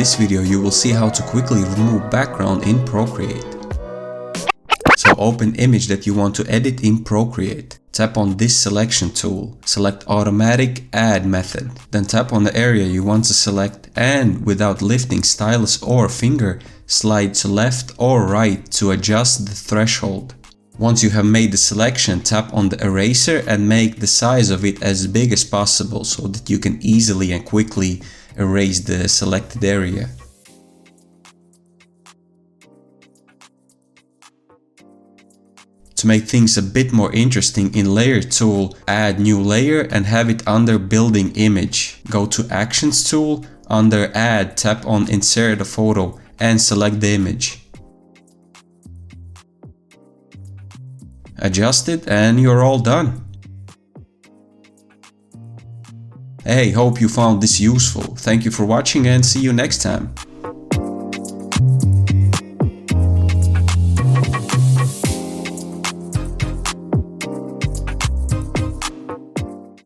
this video you will see how to quickly remove background in Procreate. So open image that you want to edit in Procreate. Tap on this selection tool. Select automatic add method. Then tap on the area you want to select and without lifting stylus or finger, slide to left or right to adjust the threshold. Once you have made the selection, tap on the eraser and make the size of it as big as possible so that you can easily and quickly erase the selected area. To make things a bit more interesting, in Layer tool, add new layer and have it under Building Image. Go to Actions tool, under Add, tap on Insert a photo and select the image. Adjust it and you're all done. Hey, hope you found this useful. Thank you for watching and see you next time.